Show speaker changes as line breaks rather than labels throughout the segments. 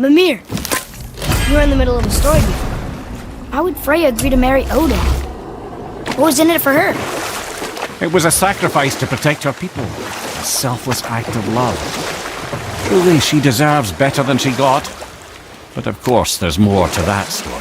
Mimir, you were in the middle of a story before. Why would Freya agree to marry Odin? What was in it for her?
It was a sacrifice to protect her people. A selfless act of love. Truly, she deserves better than she got. But of course, there's more to that story.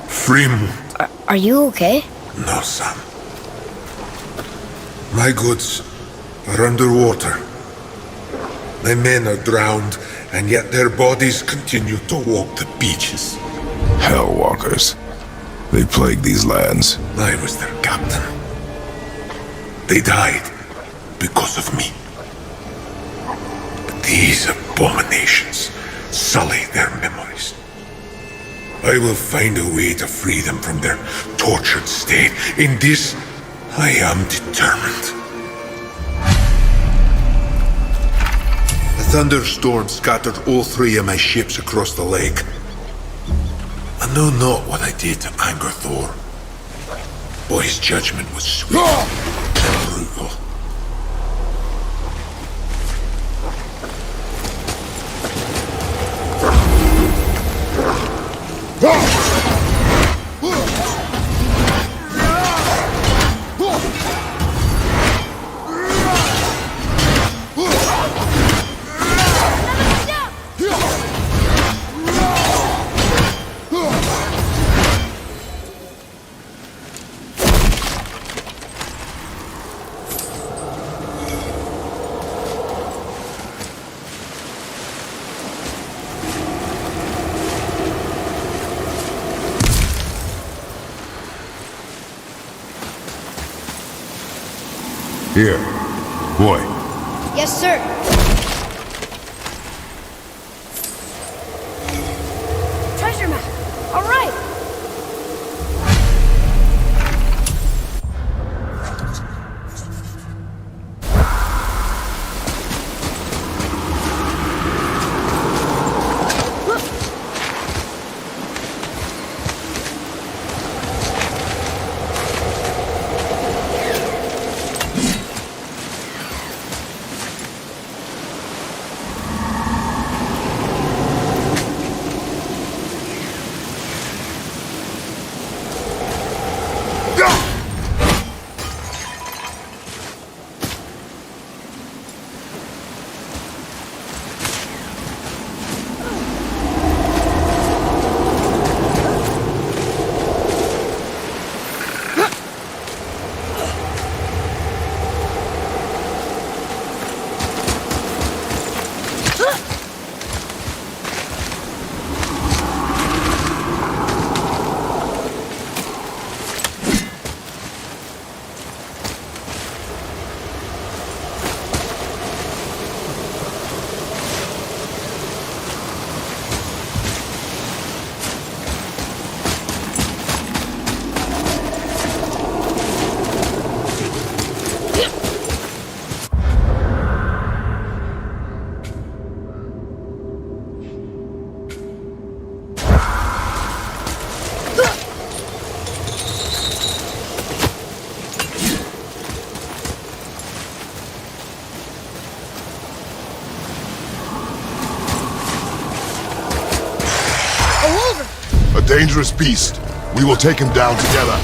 Freemund.
Are you okay?
No, son. My goods are underwater. My men are drowned, and yet their bodies continue to walk the beaches.
Hellwalkers. They plague these lands.
I was their captain. They died because of me. But these abominations sully their memories. I will find a way to free them from their tortured state. In this, I am determined. A thunderstorm scattered all 3 of my ships across the lake. I know not what I did to anger Thor. But his judgment was sweet and brutal.
Here. Boy.
Yes, sir. Treasure map. All right.
A dangerous beast. We will take him down together.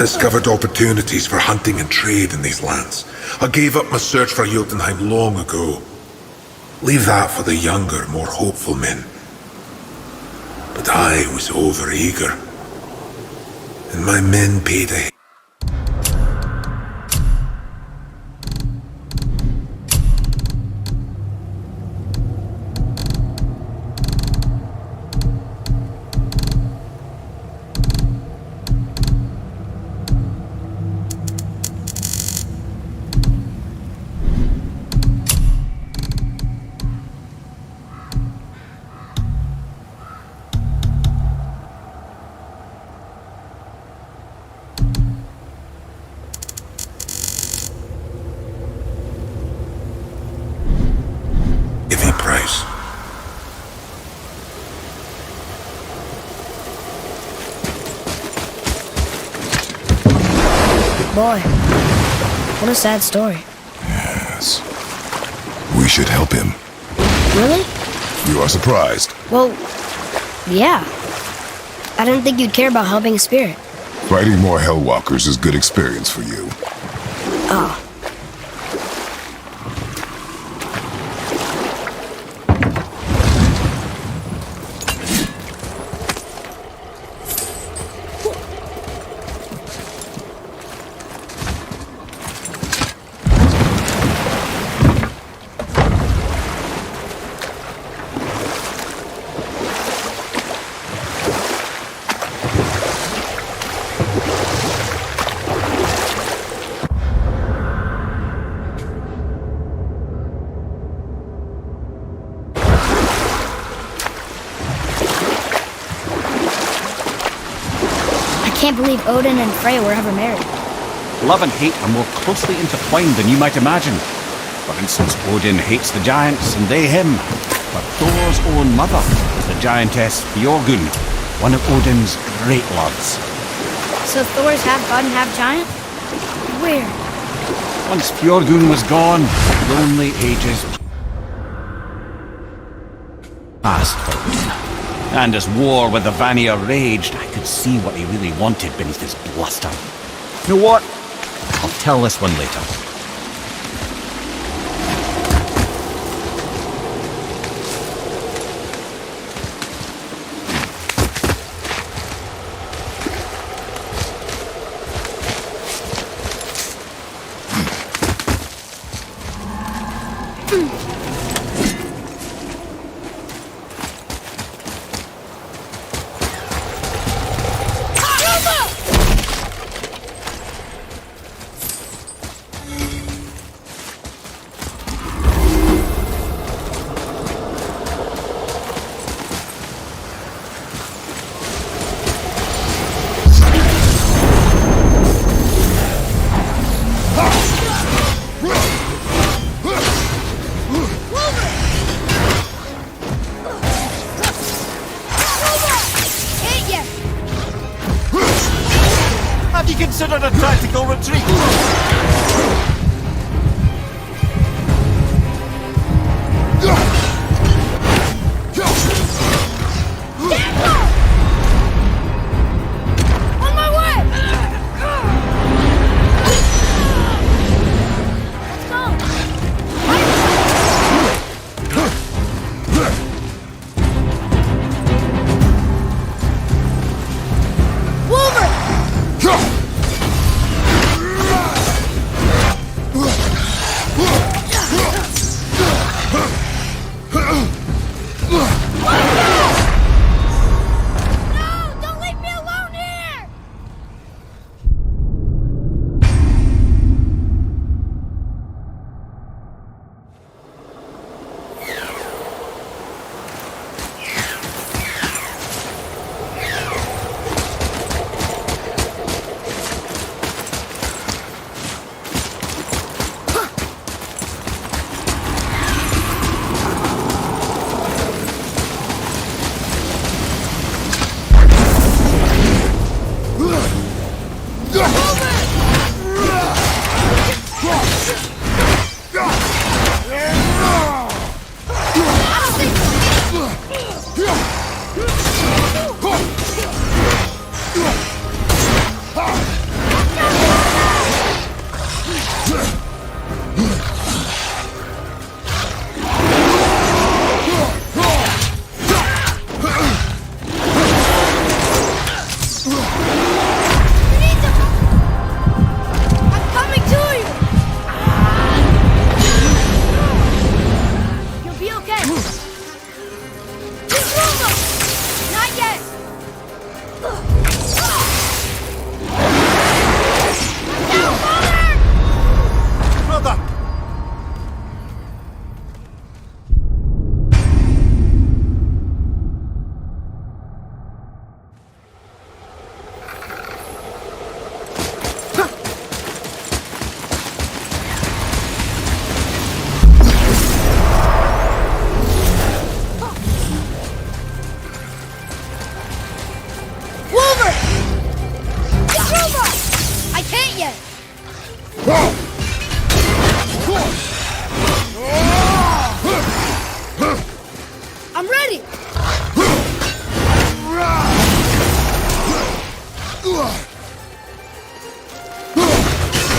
discovered opportunities for hunting and trade in these lands. I gave up my search for Jotunheim long ago. Leave that for the younger, more hopeful men. But I was overeager, and my men paid a heavy price.
Boy, what a sad story.
Yes. We should help him.
Really?
You are surprised.
Well, yeah. I didn't think you'd care about helping a spirit.
Fighting more Hellwalkers is good experience for you.
Oh. I can't believe Odin and Freya were ever married.
Love and hate are more closely intertwined than you might imagine. For instance, Odin hates the giants and they him. But Thor's own mother is the giantess Fjorgun, one of Odin's great loves.
So Thor's half god and half giant? Weird.
Once Fjorgun was gone, lonely ages passed for Odin. And as war with the Vanir raged, I could see what he really wanted beneath his bluster. You know what? I'll tell this one later. Have you considered a tactical retreat?
On my way! Let's go! Wolverine! I'm ready!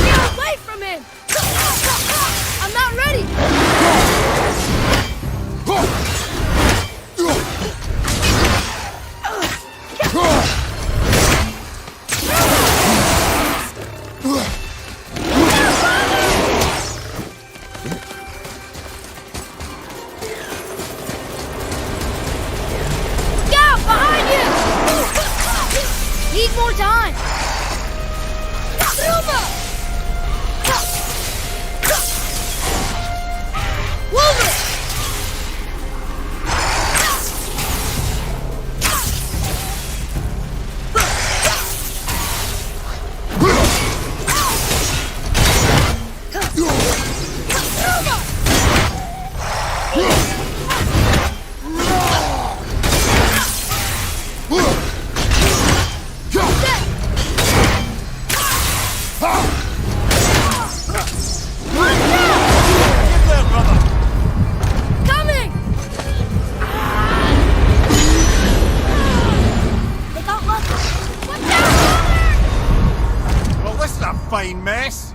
Get away from him! I'm not ready! Scout, behind you! Need more time! Ruma! Wolverine! Coming! They got lucky. Watch out,
Well, this is a fine mess.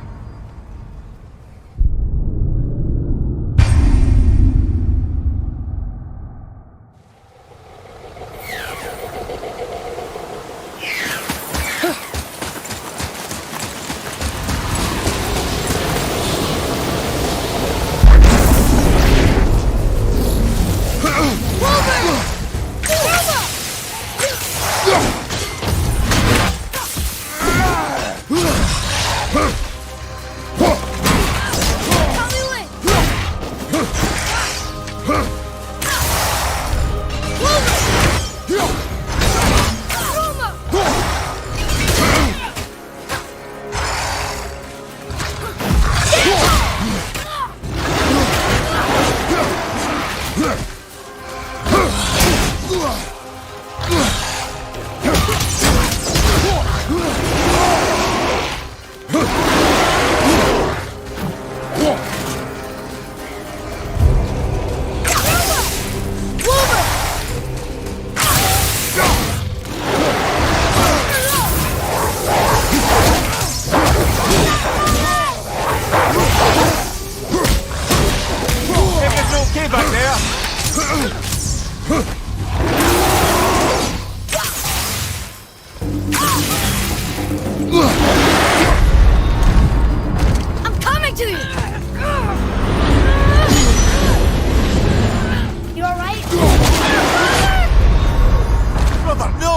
Okay back there.
I'm coming to you! You alright?
Brother, no!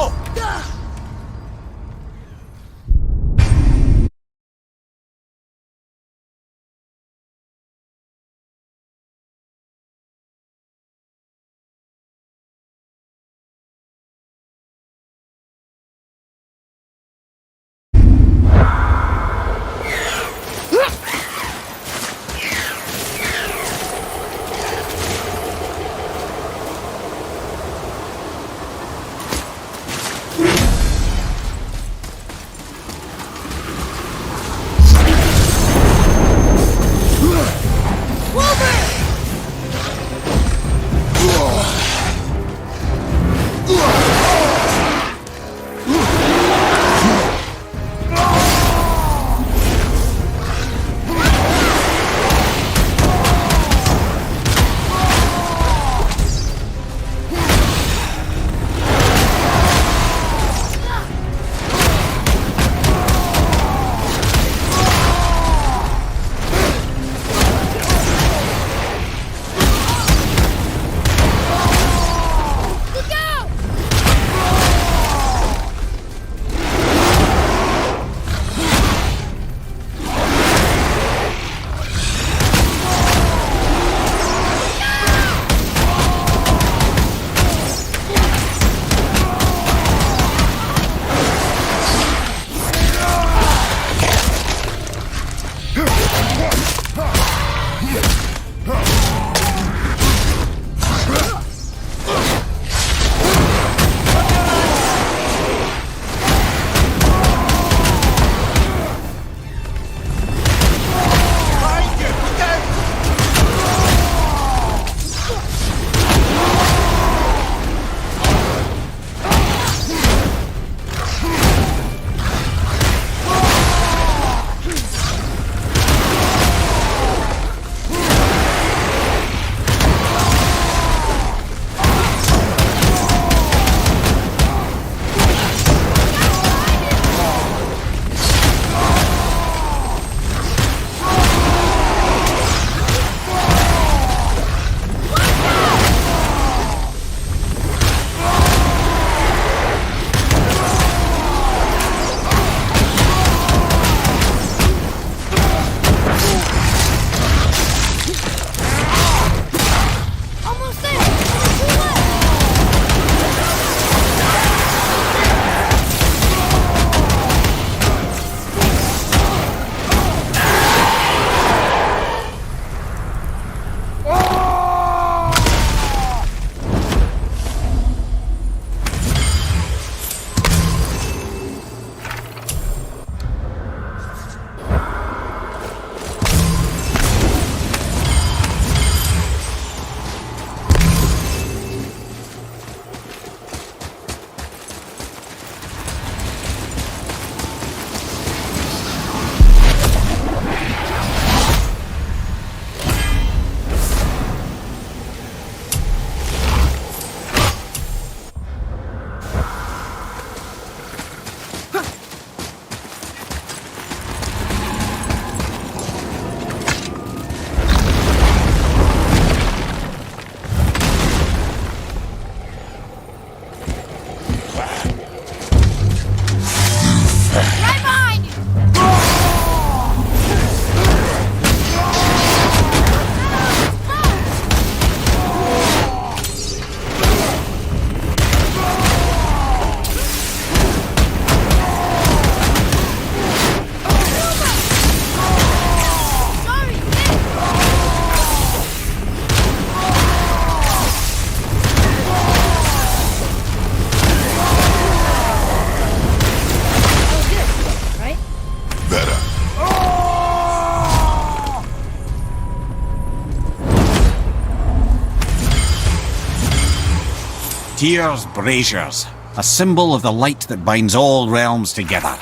Tyr's braziers, a symbol of the light that binds all realms together.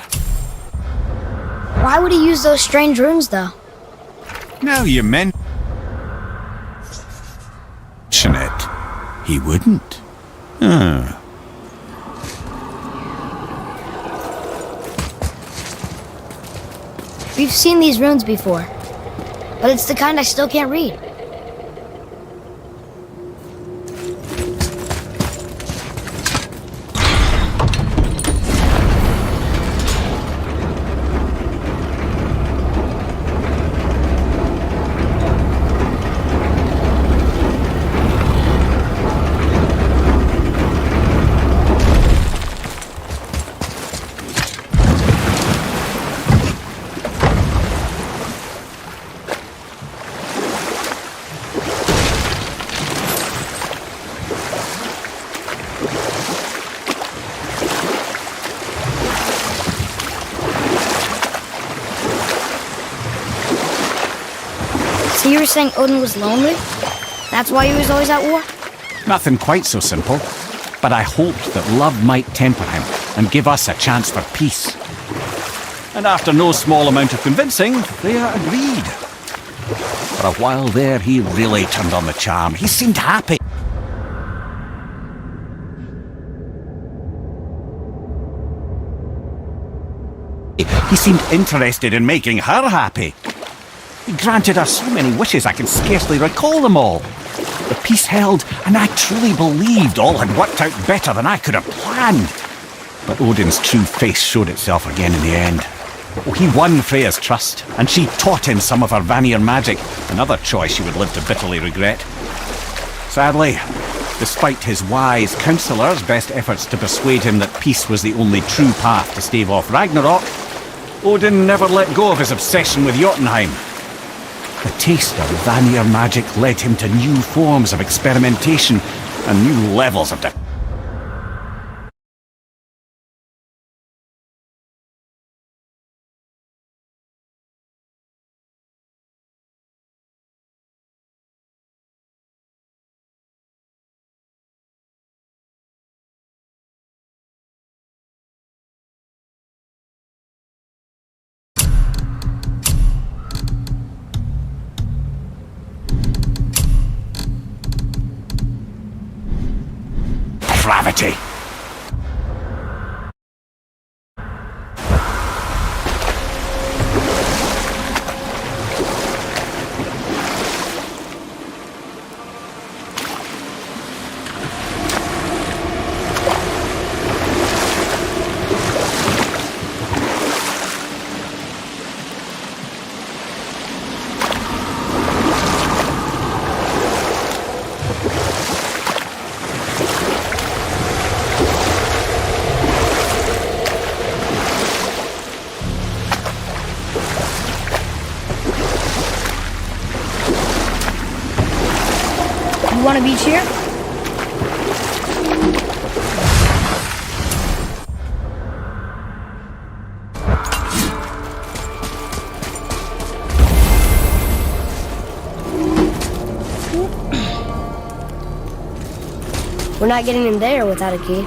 Why would he use those strange runes, though?
Now you mention it, he wouldn't.
We've seen these runes before, but it's the kind I still can't read. So you were saying Odin was lonely? That's why he was always at war?
Nothing quite so simple, but I hoped that love might temper him and give us a chance for peace. And after no small amount of convincing, Freya agreed. For a while there, he really turned on the charm. He seemed happy. He seemed interested in making her happy. He granted her so many wishes I can scarcely recall them all. The peace held, and I truly believed all had worked out better than I could have planned. But Odin's true face showed itself again in the end. Oh, he won Freya's trust, and she taught him some of her Vanir magic, another choice she would live to bitterly regret. Sadly, despite his wise counsellors' best efforts to persuade him that peace was the only true path to stave off Ragnarok, Odin never let go of his obsession with Jotunheim. The taste of Vanir magic led him to new forms of experimentation and new levels of depravity.
You want a beach here? We're not getting in there without a key.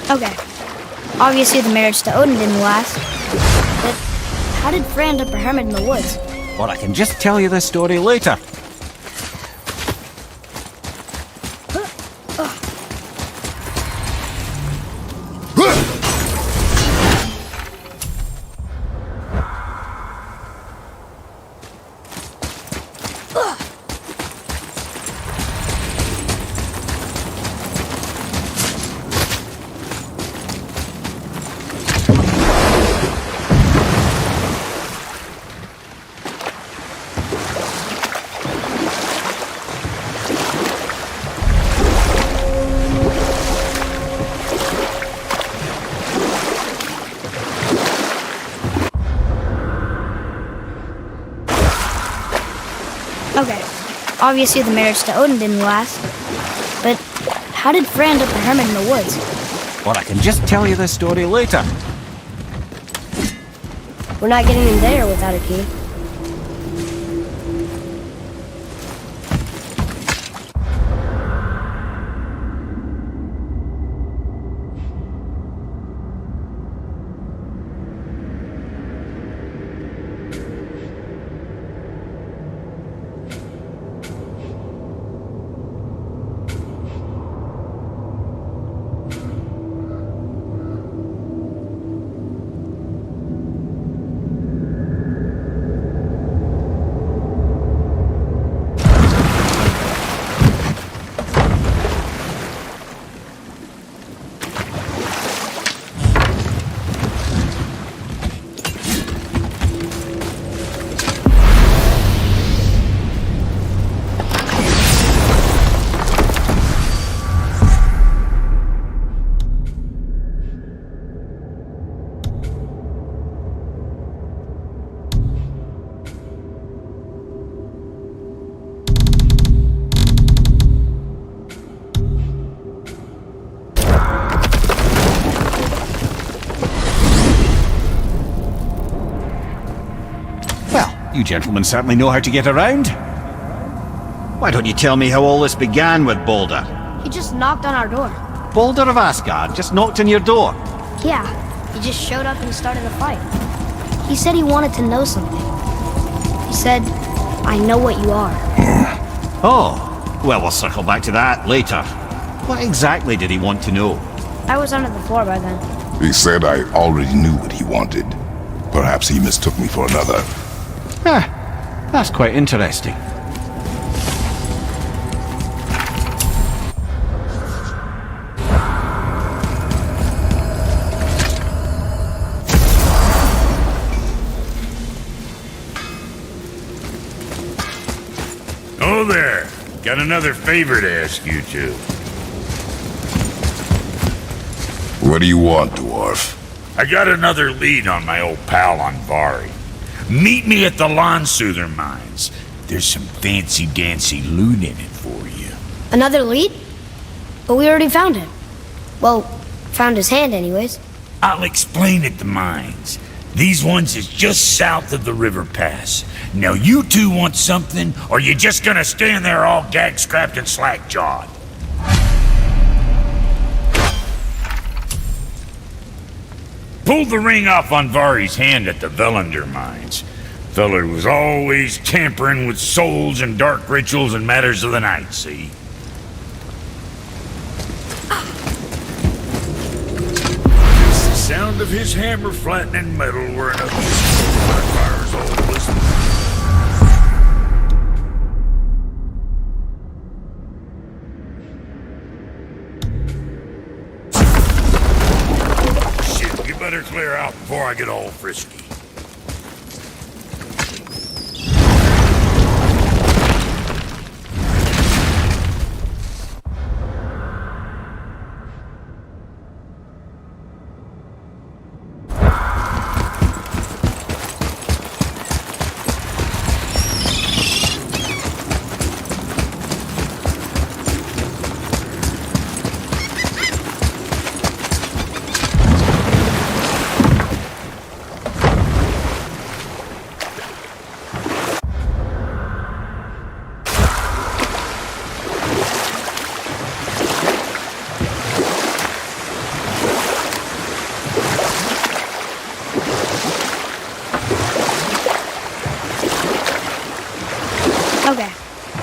Okay. Obviously the marriage to Odin didn't last. But how did Frey end up a hermit in the woods?
Well, I can just tell you this story later.
Okay. Obviously the marriage to Odin didn't last. But how did Frey end up a hermit in the woods?
Well, I can just tell you this story later.
We're not getting in there without a key.
You gentlemen certainly know how to get around. Why don't you tell me how all this began with Balder?
He just knocked on our door.
Balder of Asgard just knocked on your door.
Yeah, he just showed up and started a fight. He said he wanted to know something. He said, I know what you are.
Oh, well, we'll circle back to that later. What exactly did he want to know?
I was under the floor by then.
He said I already knew what he wanted. Perhaps he mistook me for another.
That's quite interesting.
Oh there! Got another favor to ask you two.
What do you want, dwarf?
I got another lead on my old pal Andvari. Meet me at the Landsoother mines. There's some fancy-dancy loot in it for you.
Another lead? But we already found him. Well, found his hand anyways.
I'll explain at the mines. These ones is just south of the river pass. Now you two want something, or you just gonna stand there all gag-scrapped and slack-jawed? Pulled the ring off Andvari's hand at the Velander mines. Feller was always tampering with souls and dark rituals and matters of the night, see? It's the sound of his hammer flattening metal were enough fire's all listening. Shit, you better clear out before I get all frisky.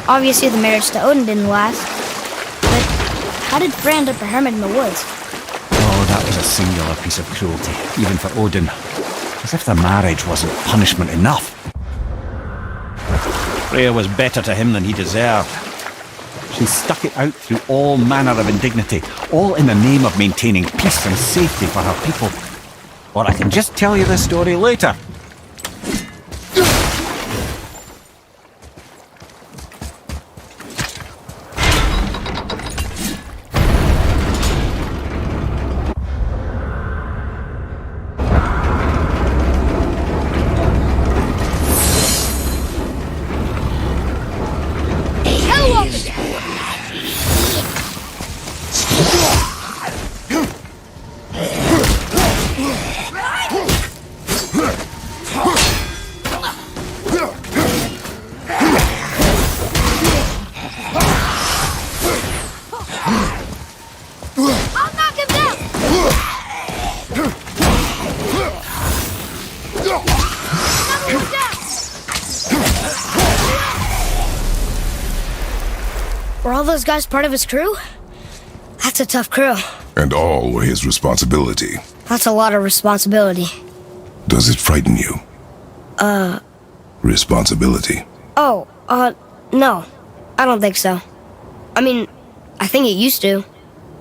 Obviously, the marriage to Odin didn't last. But how did Freya end up a hermit in the woods?
Oh, that was a singular piece of cruelty, even for Odin. As if the marriage wasn't punishment enough. Freya was better to him than he deserved. She stuck it out through all manner of indignity, all in the name of maintaining peace and safety for her people. Or I can just tell you the story later.
Were all those guys part of his crew? That's a tough crew.
And all were his responsibility.
That's a lot of responsibility.
Does it frighten you? Responsibility.
Oh, no. I don't think so. I mean, I think it used to,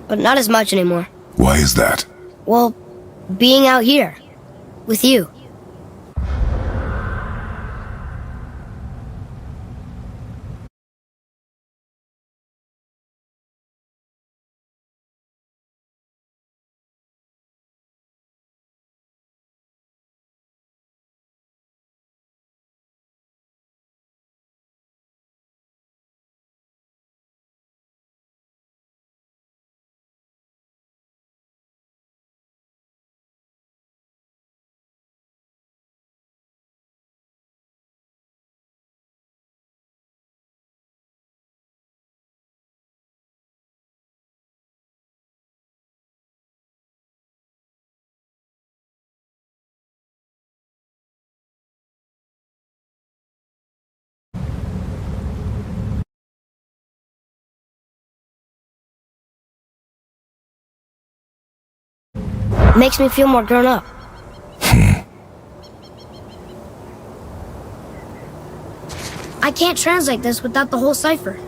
but not as much anymore.
Why is that?
Well, being out here, with you. It makes me feel more grown up. I can't translate this without the whole cipher.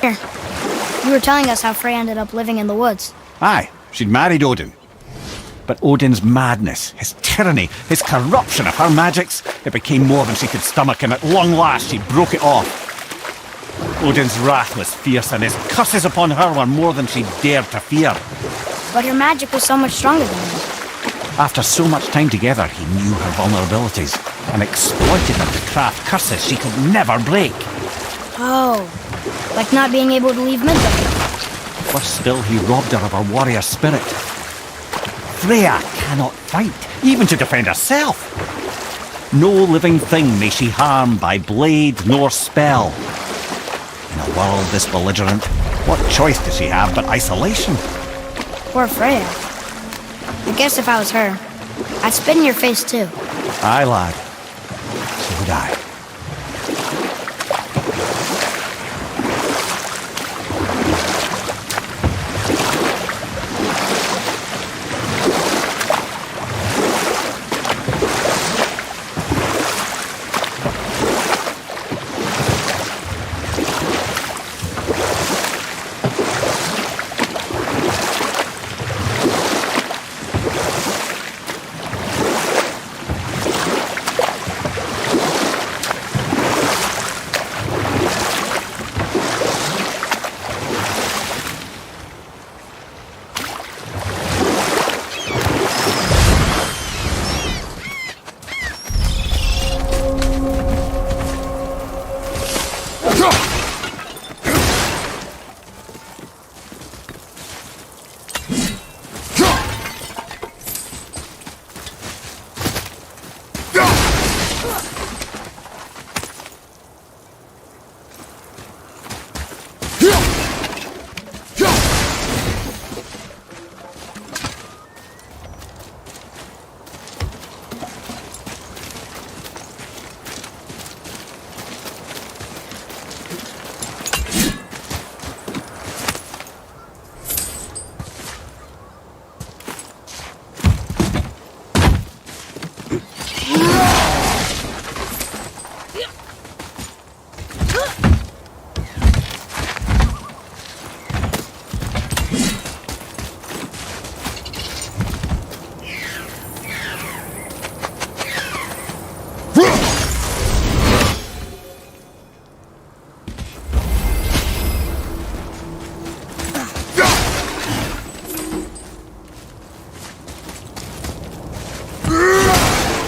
Here. You were telling us how Freya ended up living in the woods.
Aye, she'd married Odin. But Odin's madness, his tyranny, his corruption of her magics, it became more than she could stomach, and at long last she broke it off. Odin's wrath was fierce, and his curses upon her were more than she dared to fear.
But her magic was so much stronger than him.
After so much time together, he knew her vulnerabilities and exploited her to craft curses she could never break.
Oh, like not being able to leave Midgard.
Worse still, he robbed her of her warrior spirit. Freya cannot fight, even to defend herself. No living thing may she harm by blade nor spell. In a world this belligerent, what choice does she have but isolation?
Poor Freya. I guess if I was her, I'd spit in your face too.
Aye, lad. So would I.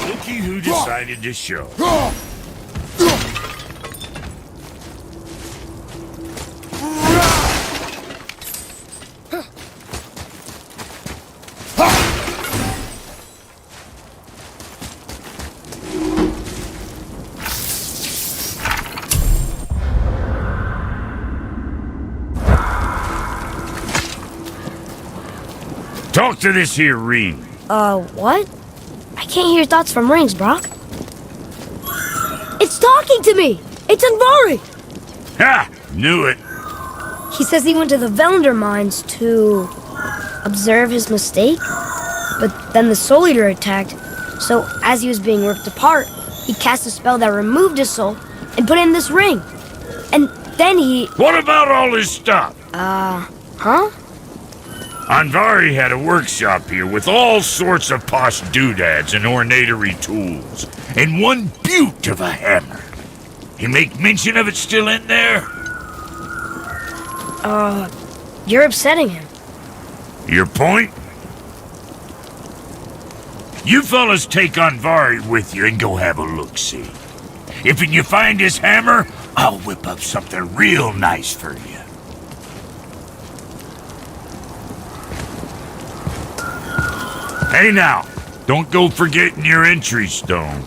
Looky who decided to show. Talk to this here ring.
What? I can't hear thoughts from rings, Brock. It's talking to me! It's Andvari!
Ha! Knew it.
He says he went to the Velander mines to observe his mistake, but then the Soul Eater attacked. So as he was being ripped apart, he cast a spell that removed his soul and put it in this ring. And then he...
What about all his stuff?
Huh?
Andvari had a workshop here with all sorts of posh doodads and ornatery tools, and one beaut of a hammer. You make mention of it still in there?
You're upsetting him.
Your point? You fellas take Andvari with you and go have a look-see. If you find his hammer, I'll whip up something real nice for you. Hey now, don't go forgetting your entry stone.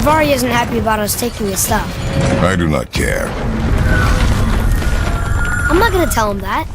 Andvari isn't happy about us taking his stuff.
I do not care.
I'm not gonna tell him that.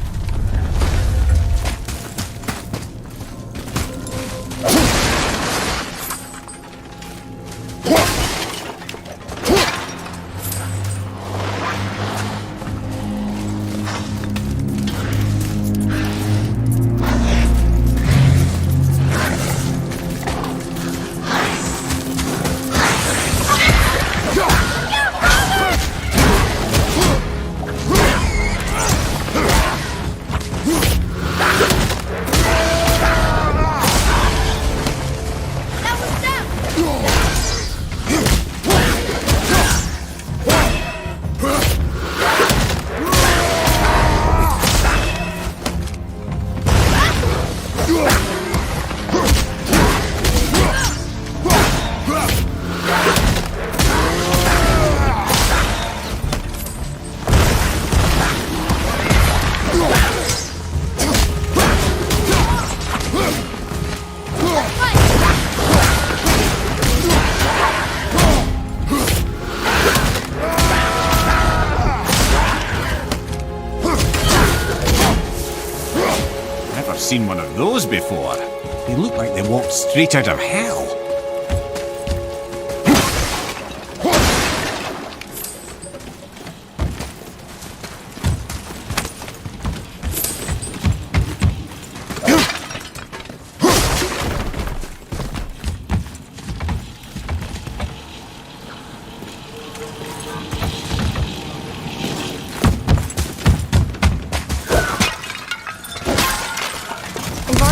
Seen one of those before. They look like they walked straight out of hell.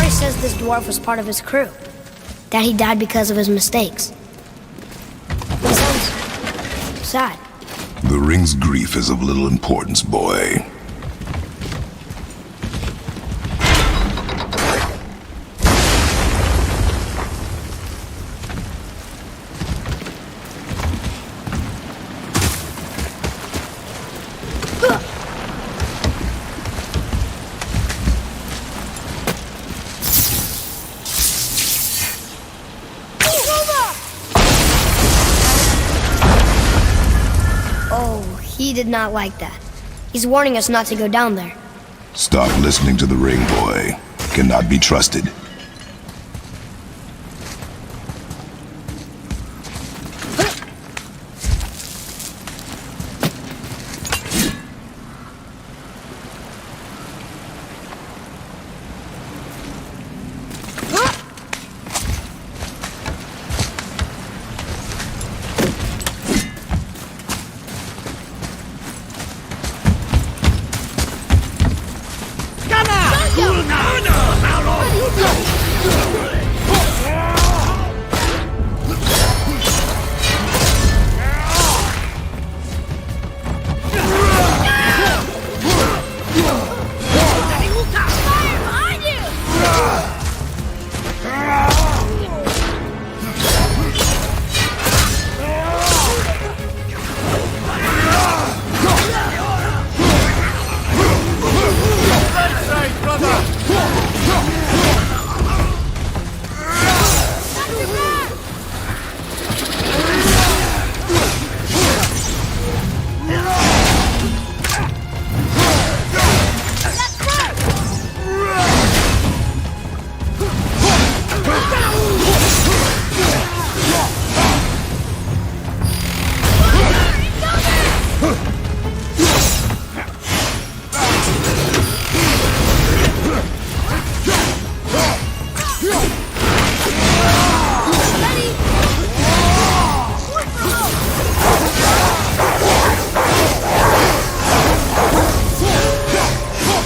Says this dwarf was part of his crew. That he died because of his mistakes. It sounds sad.
The ring's grief is of little importance, boy.
did not like that. He's warning us not to go down there.
Stop listening to the ring boy. Cannot be trusted.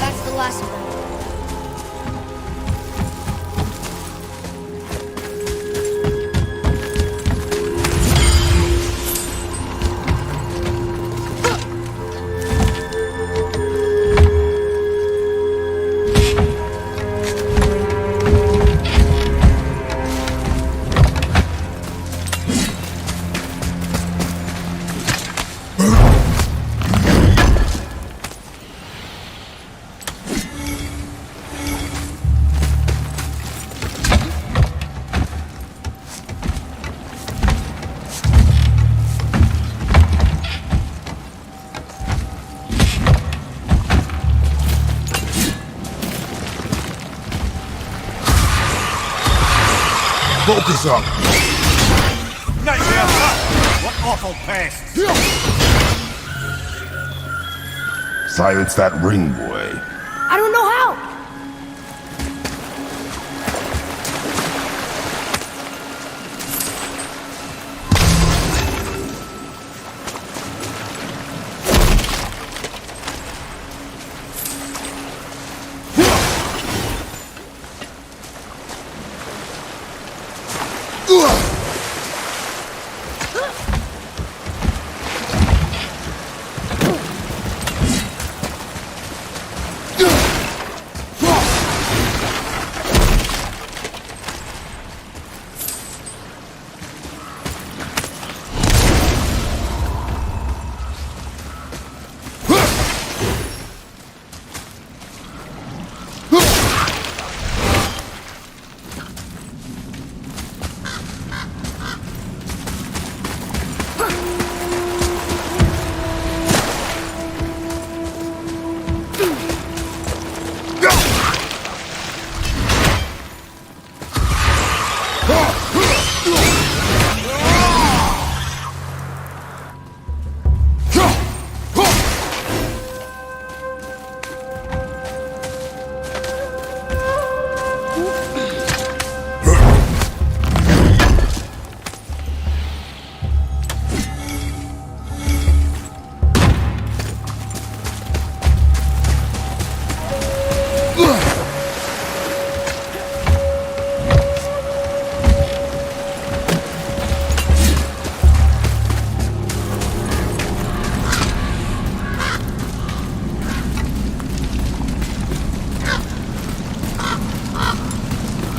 That's the last of them.
Focus up.
Nightmare! What awful pests!
Silence that ring boy.
I don't know how!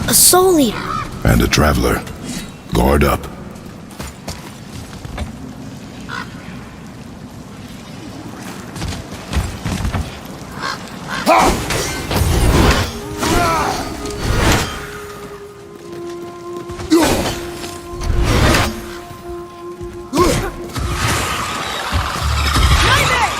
A soul eater.
And a traveler. Guard up.
Nightmare!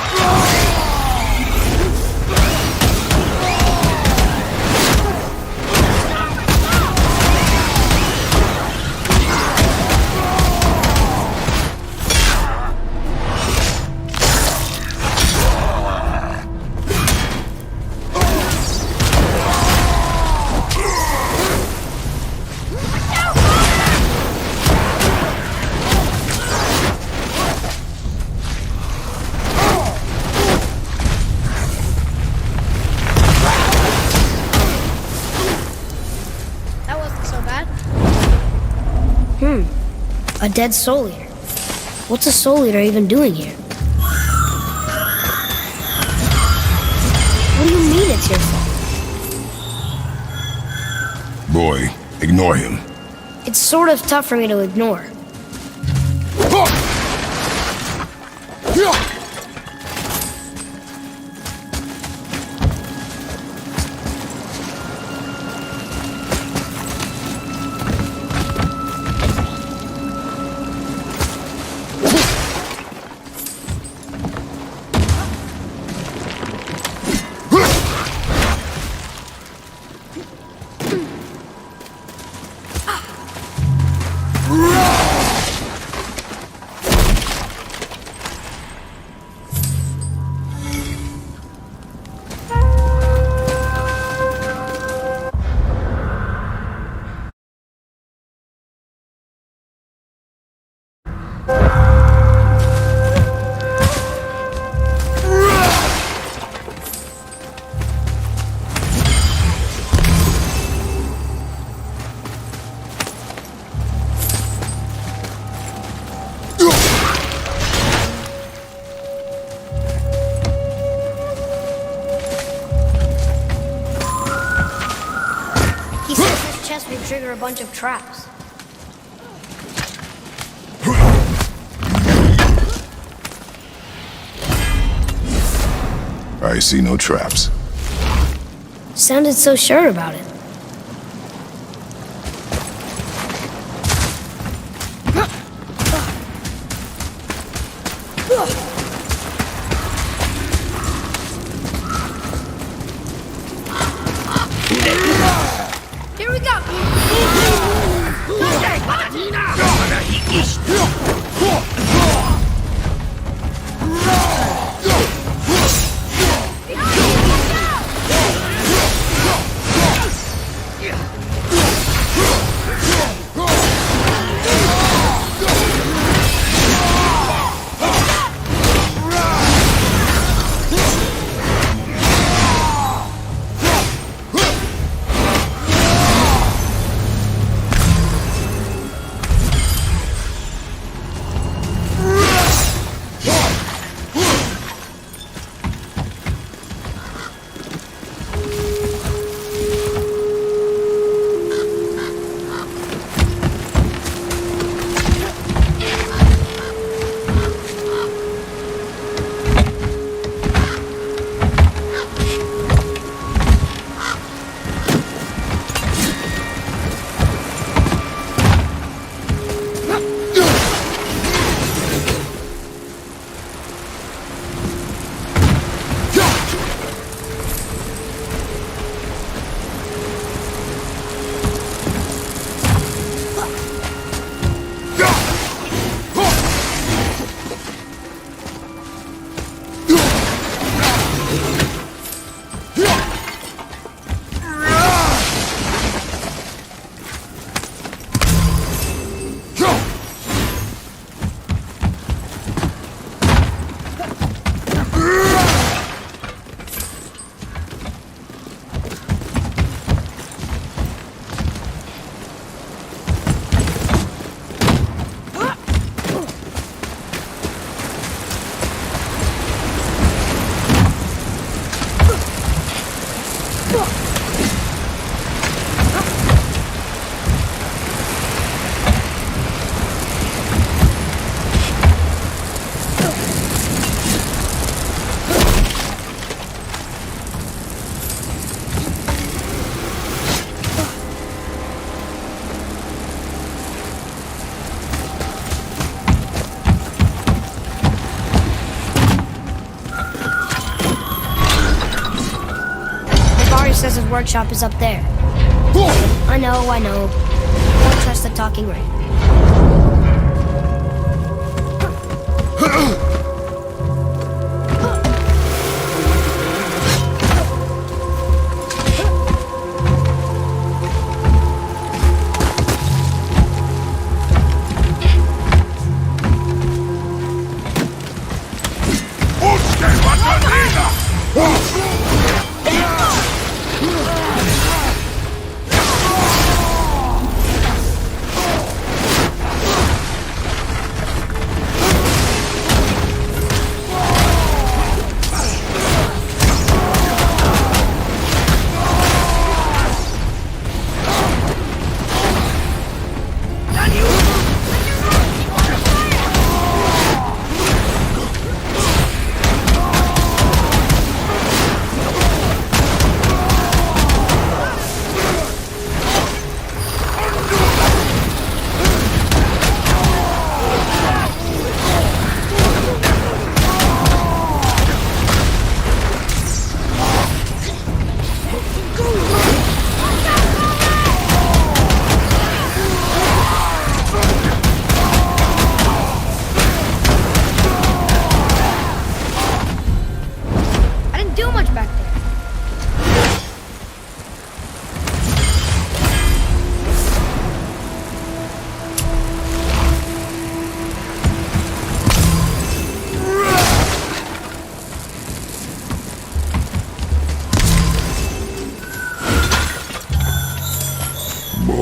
A dead soul eater. What's a soul eater even doing here? What do you mean it's your fault?
Boy, ignore him.
It's sort of tough for me to ignore. He says this chest will trigger a bunch of traps.
I see no traps.
Sounded so sure about it. Here we go! Says his workshop is up there. I know. Don't trust the talking ring.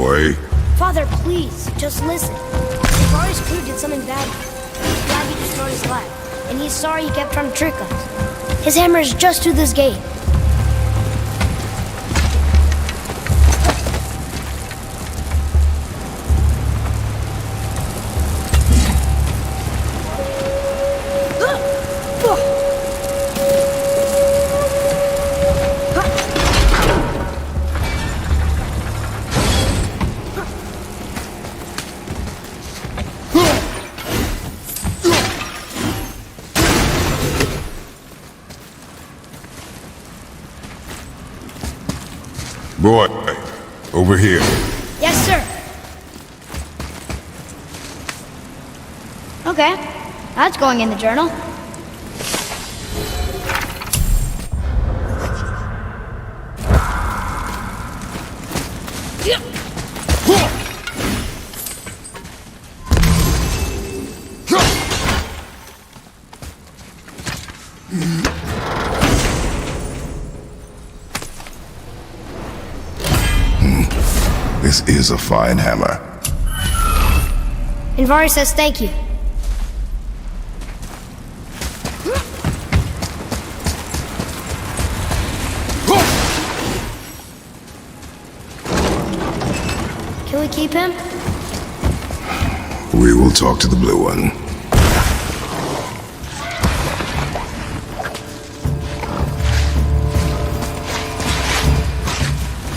boy.
Father, please, just listen. Varys' crew did something bad. He's glad he destroyed his lab, and he's sorry he kept trying to trick us. His hammer is just through this gate.
Boy, over here.
Yes, sir. Okay, that's going in the journal.
This is a fine hammer.
And Varys says thank you. Can we keep him?
We will talk to the blue one.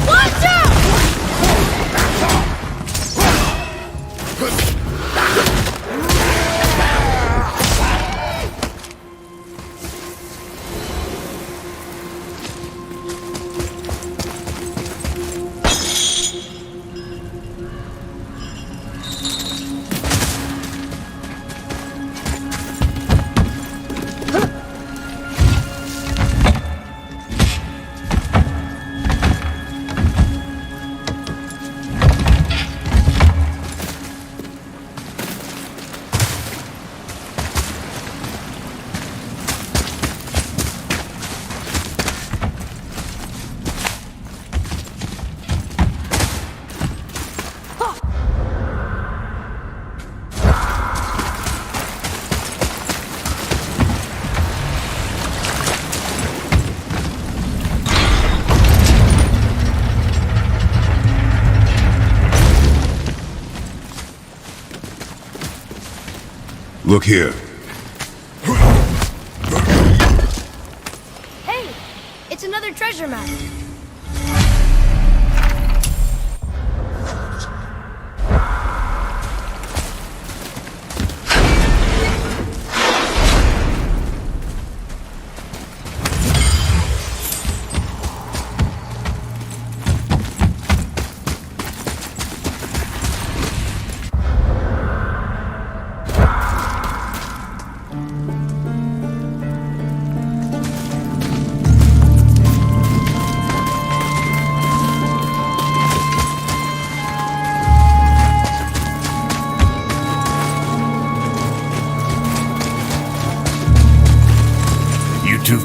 Watch out!
Look here.
Hey, it's another treasure map.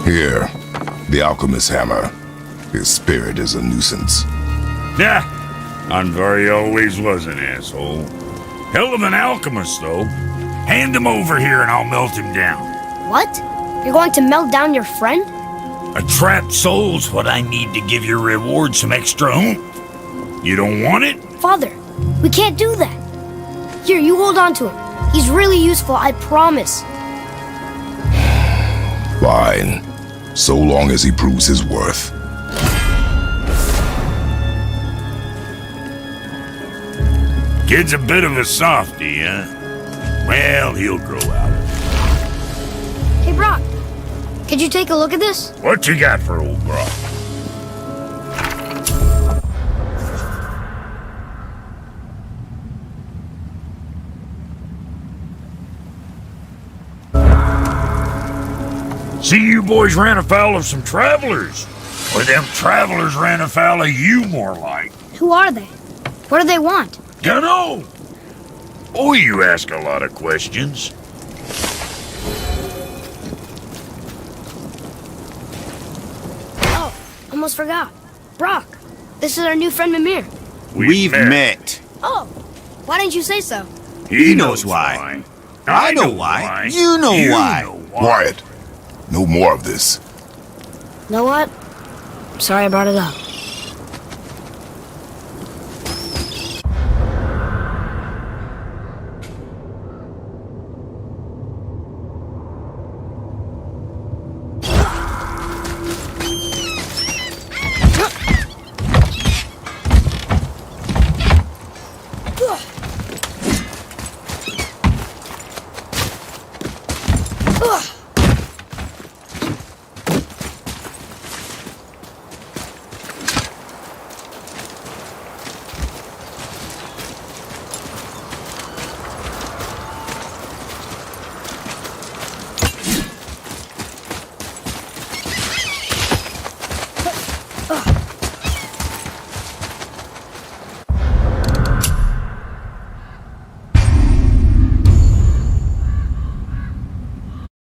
Here, the alchemist's hammer. His spirit is a nuisance.
Nah, Andvari always was an asshole. Hell of an alchemist, though. Hand him over here and I'll melt him down.
What? You're going to melt down your friend?
A trapped soul's what I need to give your reward some extra oomph. You don't want it?
Father, we can't do that. Here, you hold on to him. He's really useful, I promise.
Fine. So long as he proves his worth.
Kid's a bit of a softie, huh? Well, he'll grow out of it.
Hey, Brock, could you take a look at this?
What you got for old Brock? See, you boys ran afoul of some travelers. Or them travelers ran afoul of you, more like.
Who are they? What do they want?
Dunno. Oh, you ask a lot of questions.
Oh, almost forgot. Brock, this is our new friend Mimir.
We've met.
Oh, why didn't you say so?
He knows why. I know why. You know why.
Quiet. No more of this.
Know what? I'm sorry I brought it up.